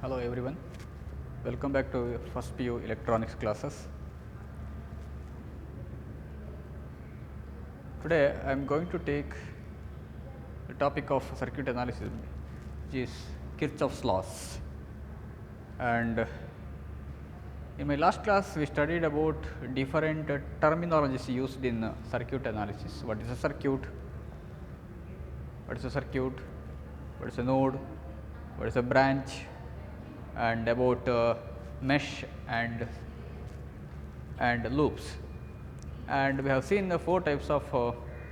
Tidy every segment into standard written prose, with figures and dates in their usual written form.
Hello everyone, welcome back to first PU electronics classes. Today I am going to take the topic of circuit analysis, which is Kirchhoff's laws. And in my last class we studied about different terminologies used in circuit analysis. What is a circuit? What is a circuit? What is a node? What is a branch? And about mesh and loops. And we have seen the four types of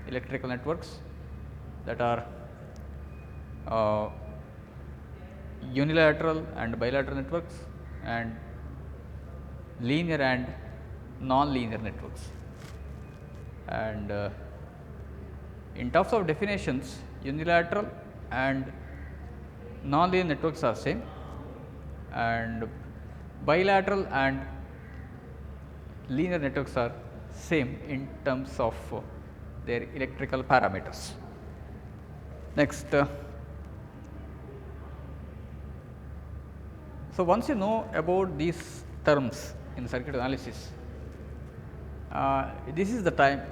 electrical networks, that are unilateral and bilateral networks, and linear and non-linear networks. And in terms of definitions, unilateral and non-linear networks are same, and bilateral and linear networks are same in terms of their electrical parameters. Next, so once you know about these terms in circuit analysis, this is the time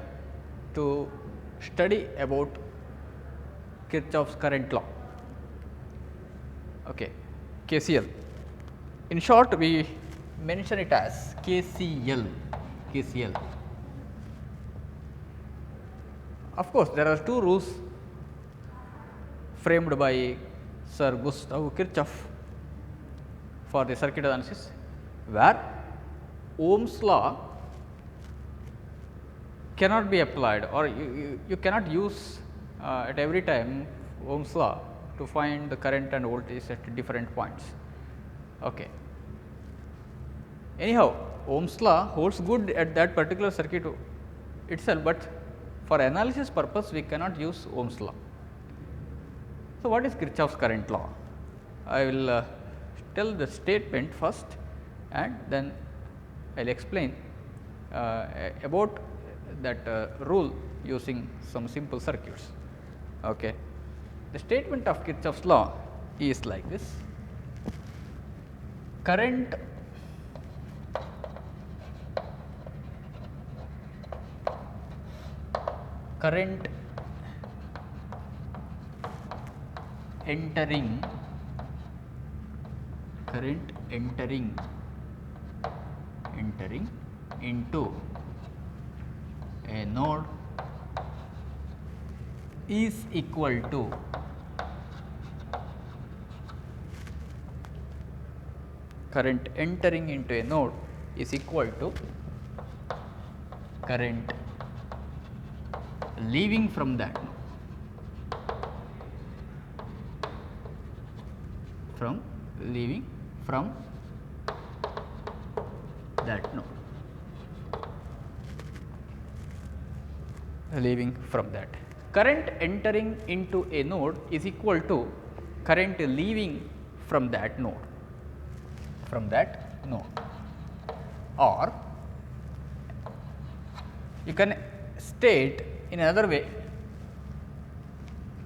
to study about Kirchhoff's current law, KCL. In short, we mention it as KCL. Of course, there are two rules framed by Sir Gustav Kirchhoff for the circuit analysis, where Ohm's law cannot be applied, or you cannot use at every time Ohm's law to find the current and voltage at different points. Anyhow, Ohm's law holds good at that particular circuit itself, but for analysis purpose we cannot use Ohm's law. So, what is Kirchhoff's current law? I will tell the statement first, and then I will explain about that rule using some simple circuits. The statement of Kirchhoff's law is like this: current entering into a node is equal to current entering into a node is equal to current leaving from that node, leaving from that node, current entering into a node is equal to current leaving from that node, or you can state in another way,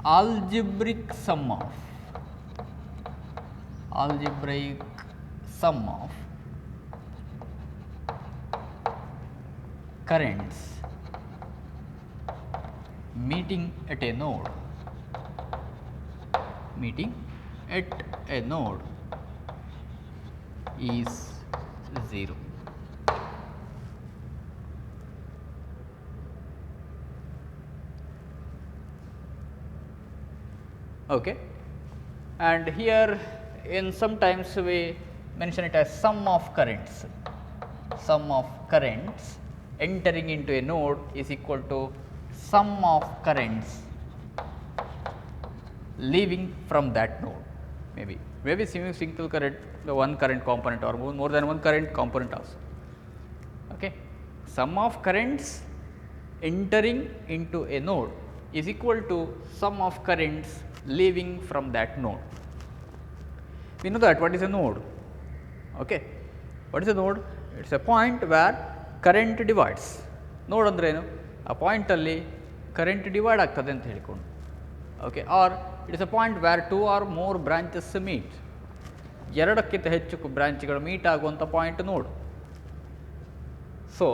algebraic sum of currents meeting at a node is 0. And here in sometimes we mention it as sum of currents entering into a node is equal to sum of currents leaving from that node, maybe single current, the one current component, or more than one current component also. Sum of currents entering into a node is equal to sum of currents leaving from that node. We know that what is a node? What is a node? It is a point where current divides. Node andre ಏನು? ಆ point ಅಲ್ಲಿ current divide ಆಗ್ತದೆ ಅಂತ ಹೇಳಿಕೊಂಡು, or it is a point where two or more branches meet. ಎರಡಕ್ಕಿಂತ ಹೆಚ್ಚು ಬ್ರಾಂಚ್ಗಳು meet ಆಗುವಂಥ point node. So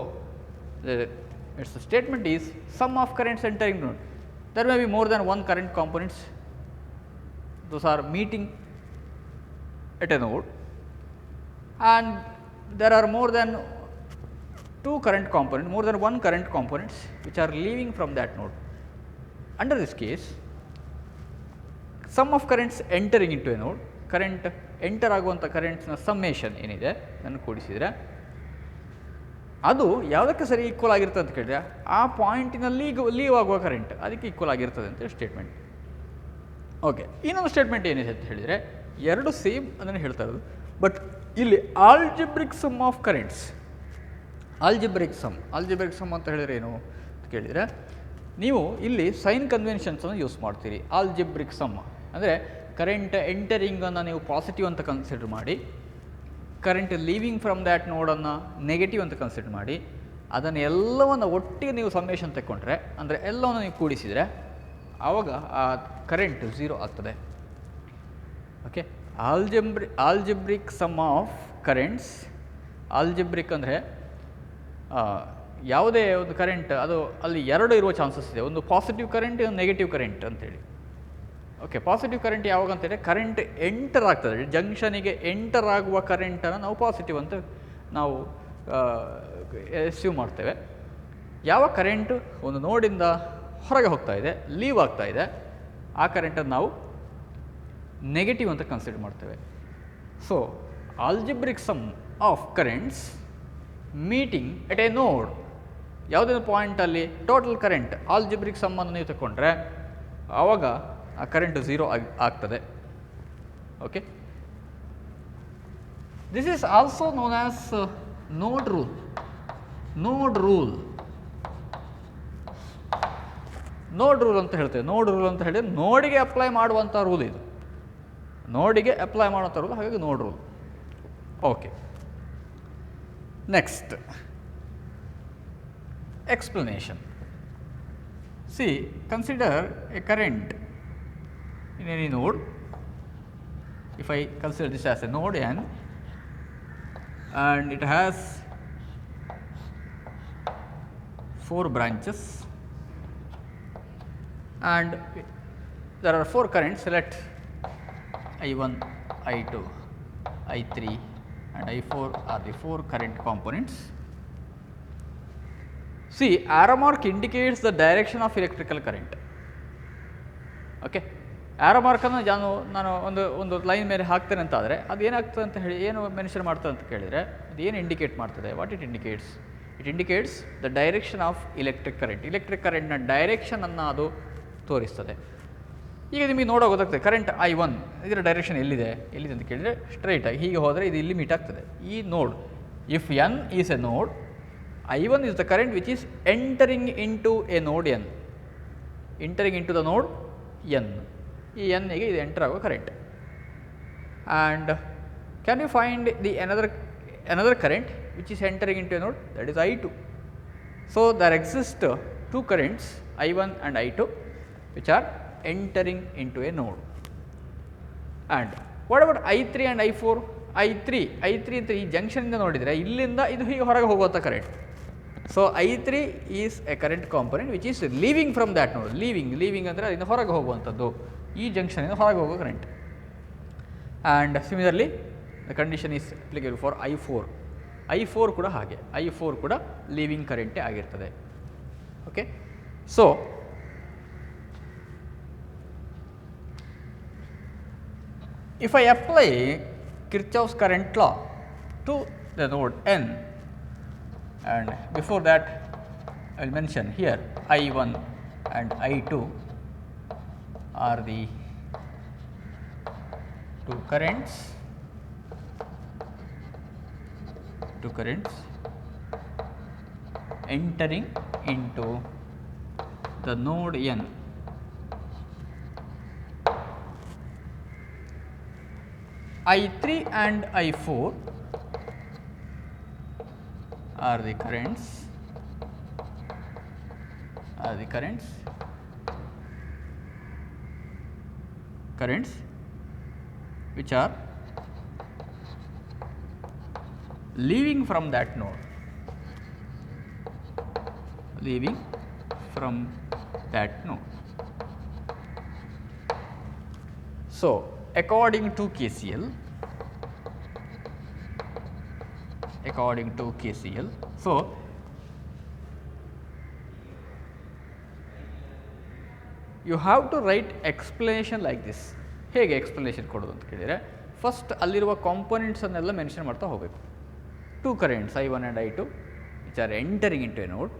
its statement is sum of currents entering node. There may be more than one current components, those are meeting at a node, and there are more than two current components, more than one current components which are leaving from that node. Under this case, sum of currents entering into a node, current enter ಆಗುವಂಥ ಕರೆಂಟ್ಸ್ನ summation ಏನಿದೆ ಅದನ್ನು ಕೂಡಿಸಿದರೆ ಅದು ಯಾವುದಕ್ಕೆ ಸರಿ equal ಆಗಿರ್ತದೆ ಅಂತ ಕೇಳಿದ್ರೆ ಆ ಪಾಯಿಂಟಿನಲ್ಲಿ ಲೀವ್ ಆಗುವ ಕರೆಂಟ್ ಅದಕ್ಕೆ ಈಕ್ವಲ್ ಆಗಿರ್ತದೆ ಅಂತ ಸ್ಟೇಟ್ಮೆಂಟ್. ಓಕೆ, ಇನ್ನೊಂದು ಸ್ಟೇಟ್ಮೆಂಟ್ ಏನಿದೆ ಅಂತ ಹೇಳಿದರೆ ಎರಡು ಸೇಮ್ ಅದನ್ನು ಹೇಳ್ತಾ ಇರೋದು, ಬಟ್ ಇಲ್ಲಿ algebraic sum of currents. Algebraic sum ಅಂತ ಹೇಳಿದರೆ ಏನು ಅಂತ ಕೇಳಿದರೆ ನೀವು ಇಲ್ಲಿ ಸೈನ್ ಕನ್ವೆನ್ಷನ್ಸನ್ನು ಯೂಸ್ ಮಾಡ್ತೀರಿ. ಆಲ್ಜಿಬ್ರಿಕ್ ಸಮ್ ಅಂದರೆ ಕರೆಂಟ್ ಎಂಟರಿಂಗನ್ನು ನೀವು ಪಾಸಿಟಿವ್ ಅಂತ ಕನ್ಸಿಡರ್ ಮಾಡಿ, ಕರೆಂಟ್ ಲೀವಿಂಗ್ ಫ್ರಮ್ ದ್ಯಾಟ್ ನೋಡನ್ನು ನೆಗೆಟಿವ್ ಅಂತ ಕನ್ಸಿಡರ್ ಮಾಡಿ, ಅದನ್ನು ಎಲ್ಲವನ್ನು ಒಟ್ಟಿಗೆ ನೀವು ಸಮ್ಮೇಷನ್ ತಗೊಂಡ್ರೆ ಅಂದರೆ ಎಲ್ಲವನ್ನು ನೀವು ಕೂಡಿಸಿದರೆ ಆವಾಗ ಆ ಕರೆಂಟ್ 0 ಆಗ್ತದೆ. Okay, algebraic sum of currents. Algebraic ಅಂದರೆ ಯಾವುದೇ ಒಂದು ಕರೆಂಟ್ ಅದು ಅಲ್ಲಿ ಎರಡು ಇರುವ ಚಾನ್ಸಸ್ ಇದೆ, ಒಂದು ಪಾಸಿಟಿವ್ ಕರೆಂಟ್ ಒಂದು ನೆಗೆಟಿವ್ ಕರೆಂಟ್ ಅಂತೇಳಿ. ಓಕೆ, ಪಾಸಿಟಿವ್ ಕರೆಂಟ್ ಯಾವಾಗ ಅಂತೇಳಿ ಕರೆಂಟ್ ಎಂಟರ್ ಆಗ್ತದೆ, ಜಂಕ್ಷನಿಗೆ ಎಂಟರ್ ಆಗುವ ಕರೆಂಟನ್ನು ನಾವು ಪಾಸಿಟಿವ್ ಅಂತ ನಾವು ಎಸ್ಯೂಮ್ ಮಾಡ್ತೇವೆ. ಯಾವ ಕರೆಂಟು ಒಂದು ನೋಡಿಂದ ಹೊರಗೆ ಹೋಗ್ತಾ ಇದೆ, ಲೀವ್ ಆಗ್ತಾ ಇದೆ, ಆ ಕರೆಂಟನ್ನು ನಾವು ನೆಗೆಟಿವ್ ಅಂತ ಕನ್ಸಿಡರ್ ಮಾಡ್ತೇವೆ. So algebraic sum of currents meeting at a node, ಯಾವುದೇ ಪಾಯಿಂಟಲ್ಲಿ ಟೋಟಲ್ ಕರೆಂಟ್ ಆಲ್ಜಿಬ್ರಿಕ್ ಸಮ್ಮನ್ನು ನೀವು ತಗೊಂಡ್ರೆ ಆವಾಗ ಆ ಕರೆಂಟ್ 0 ಆಗ್ತದೆ. Okay, this is also known as node rule. Node rule ಅಂತ ಹೇಳ್ತೇವೆ. ನೋಡ್ ರೂಲ್ ಅಂತ ಹೇಳಿದ್ರೆ ನೋಡಿಗೆ ಅಪ್ಲೈ ಮಾಡುವಂಥ ರೂಲ್ ಇದು, ನೋಡಿಗೆ ಅಪ್ಲೈ ಮಾಡುವಂಥ ರೂಲ್, ಹಾಗಾಗಿ ನೋಡ್ rule. Okay, next explanation. See, consider a current in any node. If I consider this as a node n and it has 4 branches and there are 4 currents, let I1, I2, I3 and I4 are the 4 current components. See, arrow mark indicates the direction of electrical current. Okay, arrow ಮಾರ್ಕನ್ನು ನಾನು ಒಂದು line ಮೇಲೆ ಹಾಕ್ತೇನೆ ಅಂತ ಆದರೆ ಅದು ಏನಾಗ್ತದೆ ಅಂತ ಹೇಳಿ ಏನು ಮೆನ್ಷನ್ ಮಾಡ್ತದೆ ಅಂತ ಕೇಳಿದರೆ ಅದು ಏನು ಇಂಡಿಕೇಟ್ ಮಾಡ್ತದೆ? What it indicates? It indicates the direction of electric current. Electric ಕರೆಂಟ್ನ ಡೈರೆಕ್ಷನನ್ನು ಅದು ತೋರಿಸ್ತದೆ. ಈಗ ನಿಮಗೆ ನೋಡೋ ಗೊತ್ತಾಗ್ತದೆ ಕರೆಂಟ್ I1 ಇದರ ಡೈರೆಕ್ಷನ್ ಎಲ್ಲಿದೆ ಅಂತ ಕೇಳಿದರೆ ಸ್ಟ್ರೈಟಾಗಿ ಹೀಗೆ ಹೋದರೆ ಇದು ಇಲ್ಲಿ ಮೀಟ್ ಆಗ್ತದೆ ಈ ನೋಡ್. ಇಫ್ n ಈಸ್ ಎ ನೋಡ್, I1 is the current which is entering into a node n, entering into the node n. ಈ n ಗೆ ಇದು ಎಂಟರ್ ಆಗುವ current. And can you find the another current which is entering into a node? That is I2. So there exist 2 currents I1 and I2 which are entering into a node. And what about I3 and I4? I3 ಅಂತ ಈ ಜಂಕ್ಷನಿಂದ ನೋಡಿದರೆ ಇಲ್ಲಿಂದ ಇದು ಹೀಗೆ ಹೊರಗೆ ಹೋಗುವಂಥ current. So I3 is a current component which is leaving from that node. Leaving ಅಂದರೆ ಅದರಿಂದ ಹೊರಗೆ ಹೋಗುವಂಥದ್ದು, ಈ ಜಂಕ್ಷನಿಂದ ಹೊರಗೆ ಹೋಗೋ current. And similarly the condition is applicable for I4 ಕೂಡ ಹಾಗೆ. I4 ಕೂಡ ಲೀವಿಂಗ್ ಕರೆಂಟೇ ಆಗಿರ್ತದೆ. Okay, so if I apply Kirchhoff's current law to the node n, and before that I will mention here I1 and I2 are the 2 currents entering into the node n. I3 and I4 are the currents which are leaving from that node, leaving from that node. So, according to KCL, so you have to write explanation like this. ಹೇಗೆ explanation ಕೊಡೋದು ಅಂತ ಕೇಳಿದರೆ, first ಅಲ್ಲಿರುವ ಕಾಂಪೊನೆಂಟ್ಸನ್ನೆಲ್ಲ mention ಮಾಡ್ತಾ ಹೋಗಬೇಕು. 2 currents I1 and I2 which are entering into a node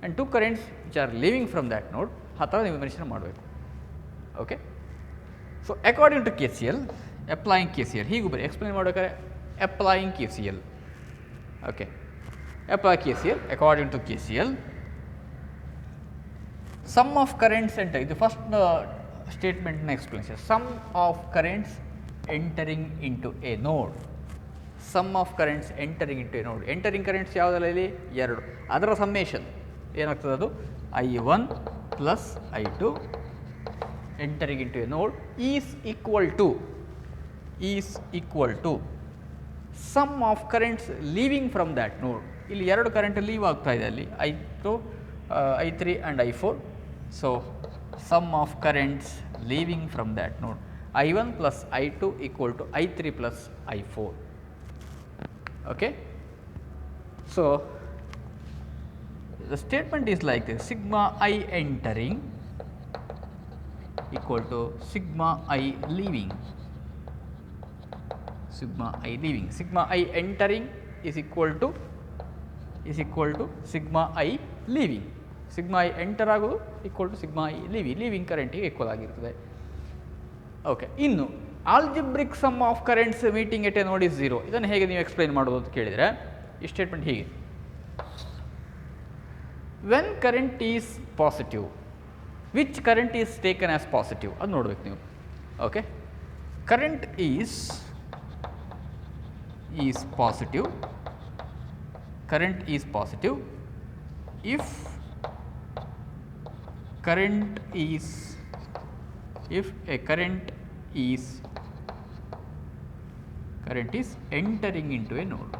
and 2 currents which are leaving from that node, ಆ ಥರ ನೀವು ಮೆನ್ಷನ್ ಮಾಡಬೇಕು. Okay. So according to KCL, applying KCL ಹೀಗೂ ಬರೀ ಎಕ್ಸ್ಪ್ಲೇನ್ ಮಾಡಬೇಕಾದ್ರೆ applying KCL. Okay. Apply KCL according to KCL. Sum of currents entering, the first statement in explanation, sum of currents entering into a node, sum of currents entering into a node, entering currents ಯಾವುದಲ್ಲ ಇಲ್ಲಿ 2, ಅದರ summation ಏನಾಗ್ತದೆ, ಅದು I1 plus I2 entering into a node is equal to sum of currents leaving from that node. ಇಲ್ಲಿ 2 current leave ಆಗ್ತಾ ಇದೆ ಅಲ್ಲಿ, I3 and I4. So, sum of currents leaving from that node, I1 plus I2 equal to I3 plus I4. Okay. So, the statement is like this: sigma I entering equal to sigma I leaving. Sigma I leaving. Sigma I entering is equal to sigma I leaving. Sigma I enter ಆಗೋದು equal to sigma I leaving ಕರೆಂಟಿಗೆ equal ಆಗಿರ್ತದೆ. Okay. ಇನ್ನು algebraic sum of currents meeting at a node is 0. ಇದನ್ನು ಹೇಗೆ ನೀವು explain ಮಾಡೋದು ಅಂತ ಕೇಳಿದರೆ, ಈ ಸ್ಟೇಟ್ಮೆಂಟ್ ಹೀಗೆ: when current is positive, which current is taken as positive ಅದು ನೋಡ್ಬೇಕು ನೀವು. Okay. Current is positive, current is positive if a current is entering into a node,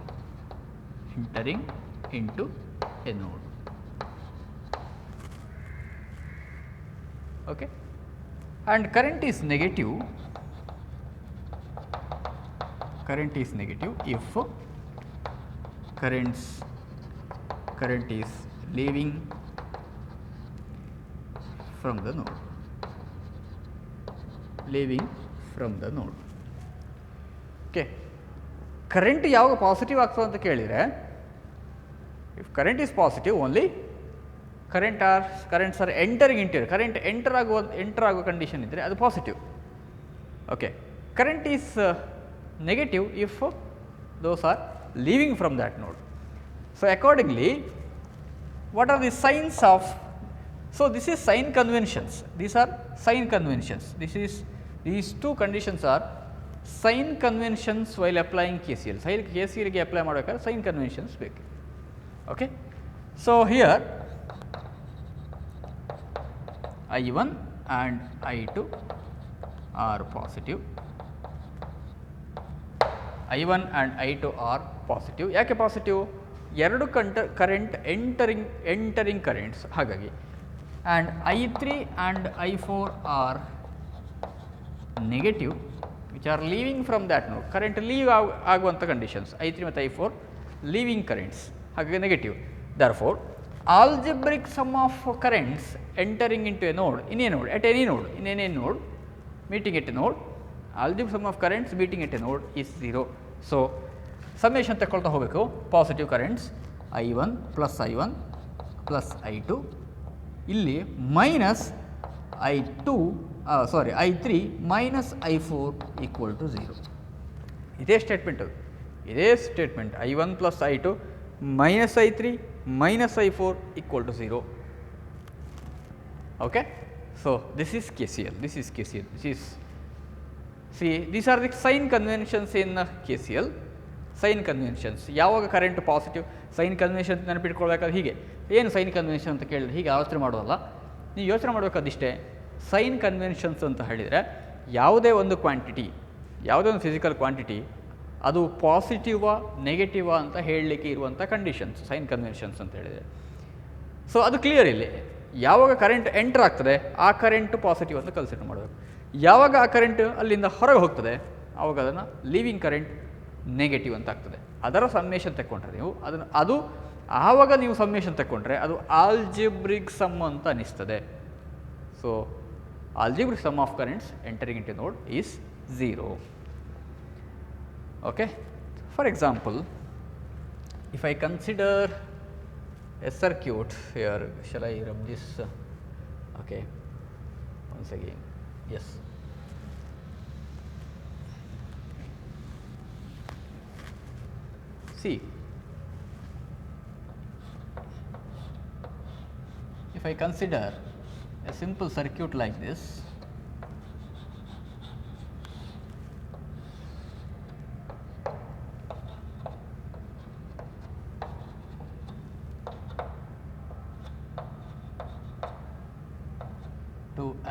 okay, and current is negative if current is leaving from the node. Okay. Current ಯಾವಾಗ positive ಆಗ್ತದೆ ಅಂತ ಕೇಳಿದರೆ, if current is positive only currents are entering interior, current enter ಆಗುವ condition ಇದ್ದರೆ ಅದು positive. Okay. Current is negative if those are leaving from that node. So accordingly, what are the signs of, so this is sign conventions, these are sign conventions, these two conditions are sign conventions while applying KCL. KCL ಗೆ apply ಮಾಡಬೇಕಾದ್ರೆ sign conventions ಬೇಕು. Okay. So here I1 and I2 are positive, I1 and I2 are positive. ಯಾಕೆ positive? 2 current entering currents, ಹಾಗಾಗಿ. And I3 and I4 are negative which are leaving from that node. Current leave ಆಗುವಂಥ conditions I3 ಮತ್ತು I4 leaving currents, ಹಾಗಾಗಿ negative. Therefore algebraic sum of currents entering into a node in a node at any node in any node meeting at a node, algebraic sum of currents meeting at a node is 0. So summation ತಗೊಳ್ತಾ ಹೋಗಬೇಕು. Positive currents I1 plus I2, ಇಲ್ಲಿ minus I3 minus I4 equal to 0. ಇದೇ statement I1 plus I2 minus I3 minus I4 equal to 0. Okay. So this is KCL. These are the sign conventions in KCL. Sign conventions. ಯಾವಾಗ current positive, sign convention ನೆನಪಿಟ್ಕೊಳ್ಬೇಕಾದ್ರೆ ಹೀಗೆ. ಏನು sign convention ಅಂತ ಕೇಳಿದ್ರೆ ಹೀಗೆ ಆಲೋಚನೆ ಮಾಡೋದಲ್ಲ, ನೀವು ಯೋಚನೆ ಮಾಡಬೇಕಾದಿಷ್ಟೇ. ಸೈನ್ ಕನ್ವೆನ್ಷನ್ಸ್ ಅಂತ ಹೇಳಿದರೆ ಯಾವುದೇ ಒಂದು ಕ್ವಾಂಟಿಟಿ, ಯಾವುದೇ ಒಂದು ಫಿಸಿಕಲ್ ಕ್ವಾಂಟಿಟಿ ಅದು ಪಾಸಿಟಿವಾ ನೆಗೆಟಿವಾ ಅಂತ ಹೇಳಲಿಕ್ಕೆ ಇರುವಂಥ ಕಂಡೀಷನ್ಸ್, ಸೈನ್ ಕನ್ವೆನ್ಷನ್ಸ್ ಅಂತ ಹೇಳಿದರೆ. ಸೊ ಅದು ಕ್ಲಿಯರ್ ಇಲ್ಲಿ. ಯಾವಾಗ ಕರೆಂಟ್ ಎಂಟರ್ ಆಗ್ತದೆ ಆ ಕರೆಂಟ್ ಪಾಸಿಟಿವ್ ಅಂತ ಕನ್ಸಿಡರ್ ಮಾಡಬೇಕು. ಯಾವಾಗ ಆ ಕರೆಂಟ್ ಅಲ್ಲಿಂದ ಹೊರಗೆ ಹೋಗ್ತದೆ ಆವಾಗ ಅದನ್ನು ಲೀವಿಂಗ್ ಕರೆಂಟ್ ನೆಗೆಟಿವ್ ಅಂತ ಆಗ್ತದೆ. ಅದರ ಸಮ್ಮೇಷನ್ ತಗೊಂಡ್ರೆ ನೀವು ಅದು ಆವಾಗ ನೀವು ಸಮ್ಮೇಷನ್ ತಗೊಂಡ್ರೆ ಅದು ಆಲ್ಜಿಬ್ರಿಕ್ ಸಮ್ ಅಂತ ಅನಿಸ್ತದೆ. So algebraic sum of currents entering into a node is 0. Okay. For example, if I consider a circuit here, shall I rub this? Okay, once again, yes. See, if I consider a simple circuit like this,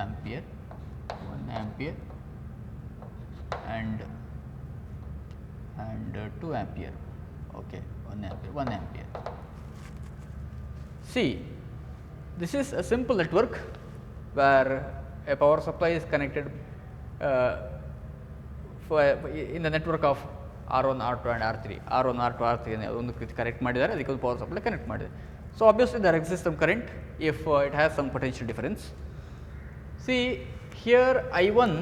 ampere, 1 ampere and 2 ampere. Okay, 1 ampere, 1 ampere. See, this is a simple network where a power supply is connected in the network of R1, R2 and R3. R1, R2, R3 ಒಂದು connect ಮಾಡಿದ್ದಾರೆ, ಅದಕ್ಕೆ ಒಂದು power supply connect ಮಾಡಿದೆ. So obviously there exists some current if it has some potential difference. See here I1,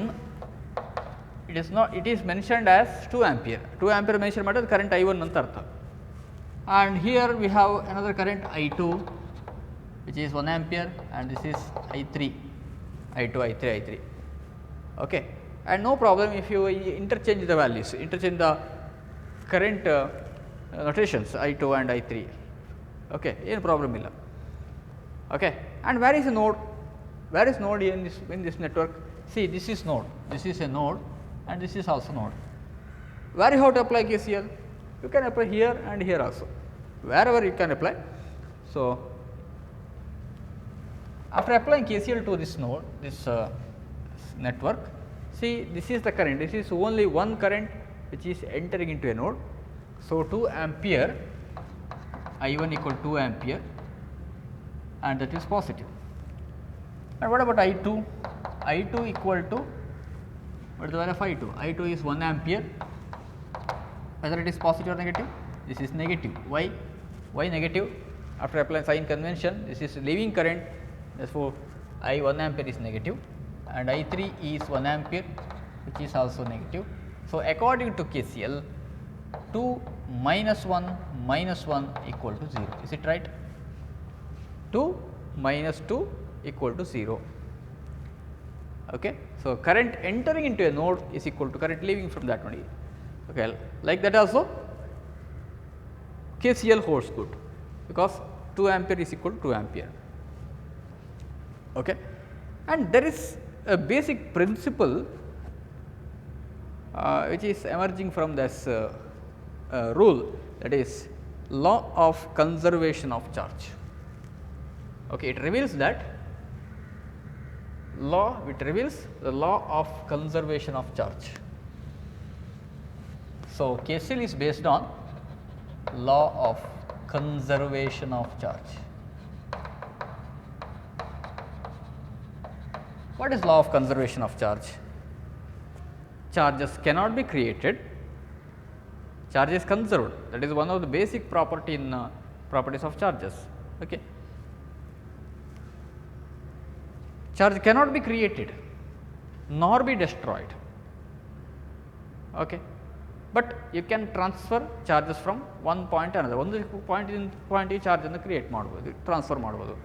it is mentioned as 2 ampere. 2 ampere mention ಮಾಡಿದ್ರೆ current I1 ಅಂತ ಅರ್ಥ. And here we have another current I2 which is 1 ampere and this is I3, I2, I3, I3. Okay. And no problem if you interchange the values, interchange the current notations I2 and I3. Okay, ಏನು problem ಇಲ್ಲ. Okay. And where is the node? Where is node in this network? See, this is node, this is a node and this is also node. Where you have to apply KCL? You can apply here and here also, wherever you can apply. So after applying KCL to this node, this network, see this is the current, this is only one current which is entering into a node. So 2 ampere, I1 equal 2 ampere and that is positive. And what about I2? I2 equal to, what is the value of I2? I2 is 1 ampere, whether it is positive or negative? This is negative. Why? Why negative? After applying sign convention, this is leaving current, therefore I 1 ampere is negative and I3 is 1 ampere which is also negative. So according to KCL, 2 minus 1 equal to 0. Is it right? 2 minus 2 equal to 0. Okay. So current entering into a node is equal to current leaving from that only. Okay. Like that also KCL holds good because 2 ampere is equal to 2 ampere. Okay. And there is a basic principle which is emerging from this rule, that is law of conservation of charge. Okay, it reveals the law of conservation of charge. So KCL is based on law of conservation of charge. What is law of conservation of charge? Charges cannot be created, charge is conserved. That is one of the basic property in properties of charges. Okay. Charge cannot be created nor be destroyed. Okay. But you can transfer charges from one point to another. ಒಂದು point charge ಅನ್ನು create ಮಾಡಬಹುದು, transfer ಮಾಡಬಹುದು.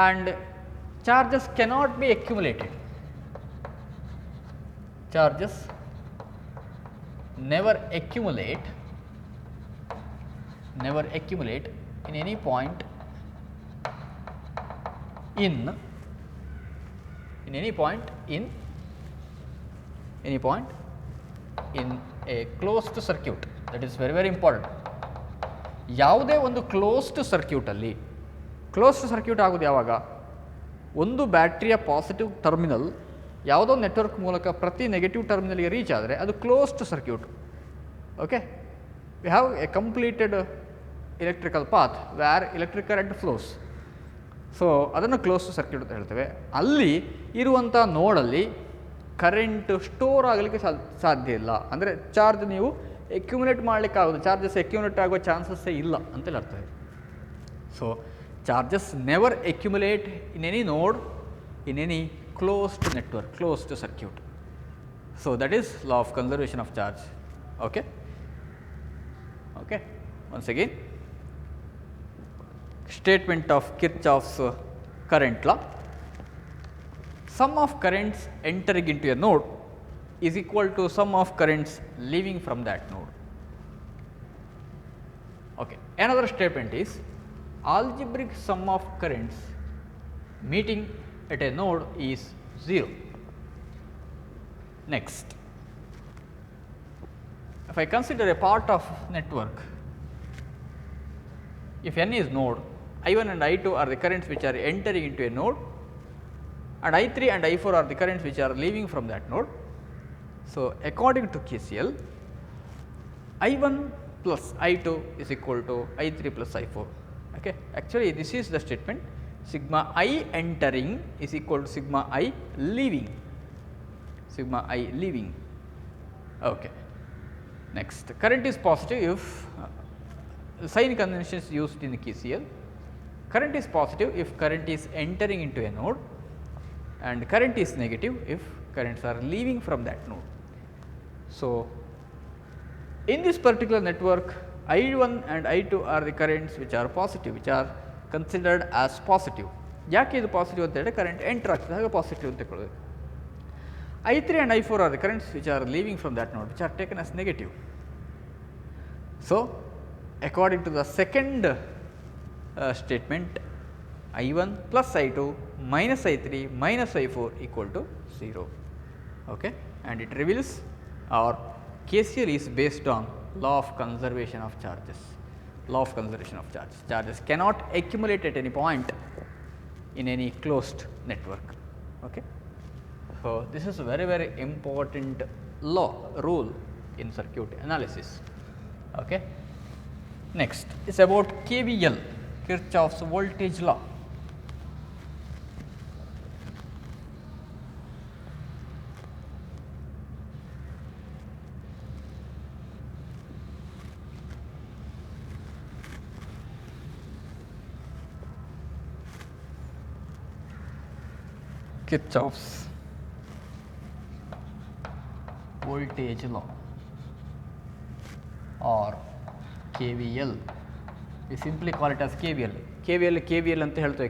And charges cannot be accumulated. Charges never accumulate in any point in a closed circuit. That is very important. ಯಾವುದೇ ಒಂದು closed circuit ಅಲ್ಲಿ, closed circuit ಆಗೋದು ಯಾವಾಗ? ಒಂದು ಬ್ಯಾಟ್ರಿಯ ಪಾಸಿಟಿವ್ ಟರ್ಮಿನಲ್ ಯಾವುದೋ ನೆಟ್ವರ್ಕ್ ಮೂಲಕ ಪ್ರತಿ ನೆಗೆಟಿವ್ ಟರ್ಮಿನಲ್ಗೆ ರೀಚ್ ಆದರೆ ಅದು closed circuit. Okay. We have a completed electrical path where electric current flows. So ಅದನ್ನು ಕ್ಲೋಸ್ಡ್ ಸರ್ಕ್ಯೂಟ್ ಅಂತ ಹೇಳ್ತೇವೆ. ಅಲ್ಲಿ ಇರುವಂಥ ನೋಡಲ್ಲಿ ಕರೆಂಟ್ ಸ್ಟೋರ್ ಆಗಲಿಕ್ಕೆ ಸಾಧ್ಯ ಇಲ್ಲ. ಅಂದರೆ ಚಾರ್ಜ್ ನೀವು ಎಕ್ಯುಮುಲೇಟ್ ಮಾಡಲಿಕ್ಕೆ ಆಗೋದು, ಚಾರ್ಜಸ್ ಎಕ್ಯುಮುಲೇಟ್ ಆಗುವ ಚಾನ್ಸಸ್ಸೇ ಇಲ್ಲ ಅಂತೇಳಿ ಅರ್ಥ ಇದೆ. So charges never accumulate in any node in any closed network, closed circuit. So that is law of conservation of charge. Okay. Okay. Once again, statement of Kirchhoff's current law: sum of currents entering into a node is equal to sum of currents leaving from that node. Okay. Another statement is algebraic sum of currents meeting at a node is 0. Next, if I consider a part of network, if n is node, I1 and I2 are the currents which are entering into a node, and I3 and I4 are the currents which are leaving from that node. So according to KCL, I1 plus I2 is equal to I3 plus I4. Okay. Actually this is the statement: sigma I entering is equal to sigma I leaving, sigma I leaving. Okay. Next, current is positive if sign convention is used in the KCL. Current is positive if current is entering into a node, and current is negative if currents are leaving from that node. So in this particular network, I1 and I2 are the currents which are positive, which are considered as positive. ಯಾಕೆ ಇದು positive ಅಂತ ಹೇಳಿದ್ರೆ current enter ಆಗ್ತದೆ, ಹಾಗೆ positive ಅಂತ ತಿಳ್ಕೊಳ್ಳೋದು. I3 and I4 are the currents which are leaving from that node, which are taken as negative. So according to the second statement, I1 plus I2 minus I3 minus I4 equal to 0. Okay. And it reveals, or KCL is based on law of conservation of charges. Law of conservation of charge. Charges cannot accumulate at any point in any closed network. Okay. So this is a very, very important law, rule in circuit analysis. Okay. Next is about KVL, Kirchhoff's voltage law. Kirchhoff's voltage law or KVL. We simply call it as KVL. KVL ಅಂತ ಹೇಳ್ತೇವೆ.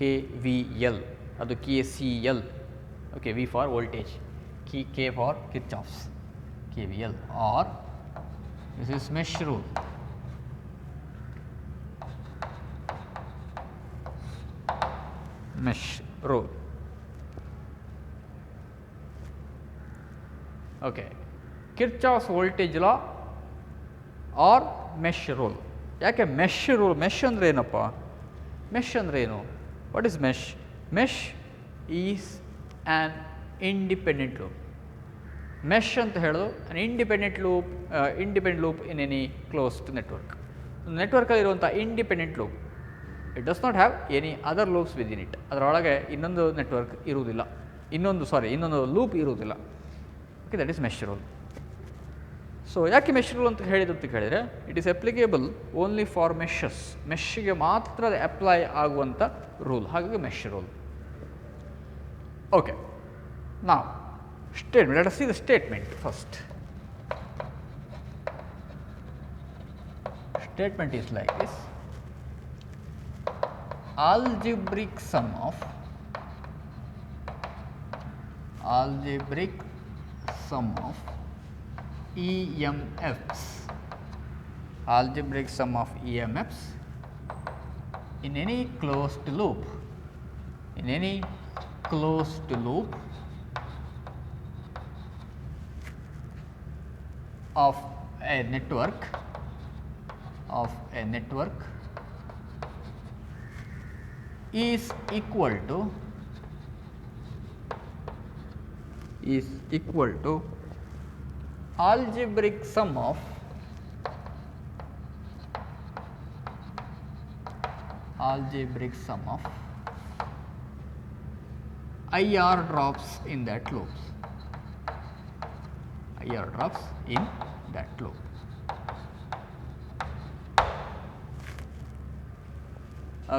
KVL ಅದು KCL. Okay, V for voltage, K for Kirchhoff's KVL, or this is mesh rule. Mesh rule. Okay. Kirchhoff's voltage law or mesh rule. ಯಾಕೆ mesh rule? Mesh ಅಂದರೆ ಏನಪ್ಪ? Mesh ಅಂದರೆ ಏನು? What is mesh? Mesh is an independent loop. Mesh ಅಂತ ಹೇಳೋದು an independent loop in any closed network. ನೆಟ್ವರ್ಕಲ್ಲಿ ಇರುವಂಥ independent loop, it does not have any other loops within it. ಅದರೊಳಗೆ ಇನ್ನೊಂದು ನೆಟ್ವರ್ಕ್ ಇರುವುದಿಲ್ಲ, ಇನ್ನೊಂದು ಲೂಪ್ ಇರುವುದಿಲ್ಲ. Okay, that is mesh rule. So ಯಾಕೆ ಮೆಶ್ ರೂಲ್ ಅಂತ ಹೇಳಿದ್ದು ಅಂತ ಹೇಳಿದರೆ, it is applicable only for meshes. ಮೆಶ್ಗೆ ಮಾತ್ರ ಅಪ್ಲೈ ಆಗುವಂಥ ರೂಲ್, ಹಾಗಾಗಿ ಮೆಶ್ ರೂಲ್. ಓಕೆ, ನಾವು statement, let us see the statement first. Statement is like this: algebraic sum of EMFs, algebraic sum of EMFs in any closed loop, of a network is equal to algebraic sum of IR drops in that loop. IR drops in that loop.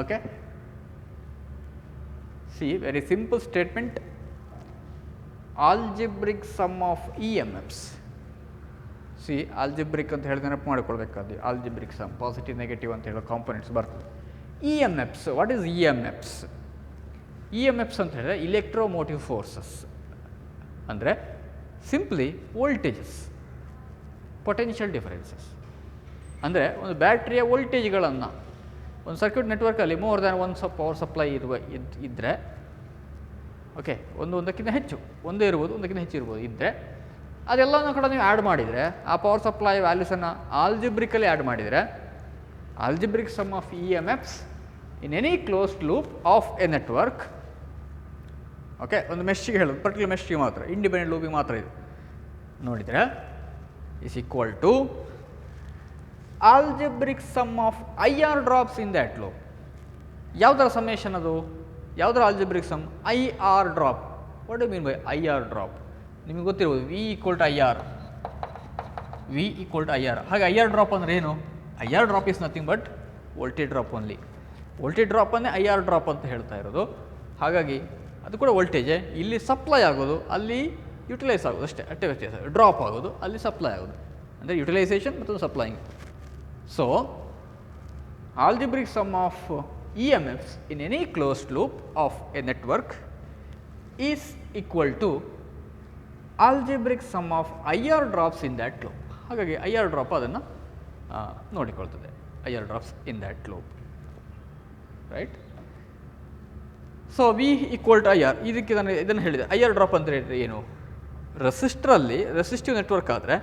Okay. See, very simple statement, algebraic sum of EMFs. See, algebraic ಅಂತ ಹೇಳಿದ್ರೆ ನೆನಪು ಮಾಡಿಕೊಳ್ಬೇಕಾದ್ದು, algebraic sum positive negative ಅಂತ ಹೇಳೋ components ಬರ್ತದೆ. EMFs, what is EMFs? EMFs ಅಂತ ಹೇಳಿದ್ರೆ electromotive forces, ಅಂದರೆ ಸಿಂಪ್ಲಿ ವೋಲ್ಟೇಜಸ್, ಪೊಟೆನ್ಷಿಯಲ್ ಡಿಫರೆನ್ಸಸ್. ಅಂದರೆ ಒಂದು ಬ್ಯಾಟ್ರಿಯ ವೋಲ್ಟೇಜ್ಗಳನ್ನು ಒಂದು ಸರ್ಕ್ಯೂಟ್ ನೆಟ್ವರ್ಕಲ್ಲಿ more than one power supply ಇದ್ದರೆ, ಓಕೆ, ಒಂದಕ್ಕಿಂತ ಹೆಚ್ಚು, ಒಂದೇ ಇರ್ಬೋದು, ಒಂದಕ್ಕಿಂತ ಹೆಚ್ಚು ಇರ್ಬೋದು, ಇದ್ದರೆ ಅದೆಲ್ಲನೂ ಕೂಡ ನೀವು ಆ್ಯಡ್ ಮಾಡಿದರೆ, ಆ ಪವರ್ ಸಪ್ಲೈ ವ್ಯಾಲ್ಯೂಸನ್ನು ಆಲ್ಜಿಬ್ರಿಕಲ್ಲಿ ಆ್ಯಡ್ ಮಾಡಿದರೆ, algebraic sum of EMFs in any closed loop of a network, okay, ಒಂದು ಮೆಶ್ಗೆ ಹೇಳೋದು, ಪರ್ಟಿಕ್ಯುಲರ್ ಮೆಶ್ಗೆ ಮಾತ್ರ, ಇಂಡಿಪೆಂಡೆಂಟ್ ಲೂಪಿಗೆ ಮಾತ್ರ ಇದು ನೋಡಿದರೆ, is equal to algebraic sum of IR drops in that loop. ಯಾವುದರ ಸಮೇಷನ್ ಅದು? ಯಾವುದರ algebraic sum? IR drop. What do mean by IR drop? ನಿಮಗೆ ಗೊತ್ತಿರ್ಬೋದು, V equal to IR, V equal to IR. ಹಾಗೆ IR drop ಅಂದರೆ ಏನು? IR drop is nothing but voltage drop only. Voltage ಡ್ರಾಪನ್ನೇ IR ಡ್ರಾಪ್ ಅಂತ ಹೇಳ್ತಾ ಇರೋದು. ಹಾಗಾಗಿ ಅದು ಕೂಡ ವೋಲ್ಟೇಜೇ, ಇಲ್ಲಿ ಸಪ್ಲೈ ಆಗೋದು, ಅಲ್ಲಿ ಯುಟಿಲೈಸ್ ಆಗೋದು ಅಷ್ಟೇ, ಅಷ್ಟೇ ವ್ಯತ್ಯಾಸ. ಡ್ರಾಪ್ ಆಗೋದು, ಅಲ್ಲಿ ಸಪ್ಲೈ ಆಗೋದು, ಅಂದರೆ ಯುಟಿಲೈಸೇಷನ್ ಮತ್ತು supplying. So algebraic sum of EMFs in any closed loop of a network is equal to algebraic sum of IR drops in that loop. ಹಾಗಾಗಿ IR ಡ್ರಾಪ್ ಅದನ್ನು ನೋಡಿಕೊಳ್ತದೆ, IR drops in that loop, right. So V equal to IR, ಇದಕ್ಕೆ ನಾನು ಇದನ್ನು ಹೇಳಿದೆ. IR drop ಅಂದರೆ ಏನು? ರೆಸಿಸ್ಟ್ರಲ್ಲಿ, resistive network ಆದರೆ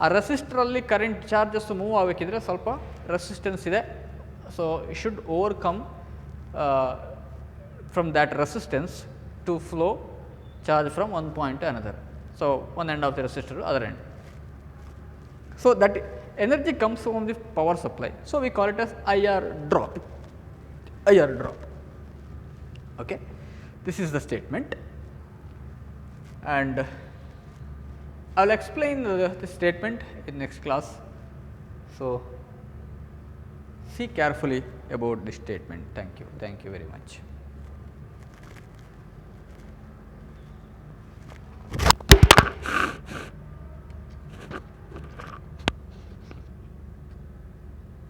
ಆ ರೆಸಿಸ್ಟ್ರಲ್ಲಿ ಕರೆಂಟ್ ಚಾರ್ಜಸ್ ಮೂವ್ ಆಗಬೇಕಿದ್ರೆ ಸ್ವಲ್ಪ ರೆಸಿಸ್ಟೆನ್ಸ್ ಇದೆ. So it should overcome from that resistance to flow charge from one point to another. So one end of the resistor, other end. So that energy comes from the power supply. So we call it as IR drop. IR drop. Okay. This is the statement, and I will explain the statement in next class. So see carefully about this statement. Thank you very much.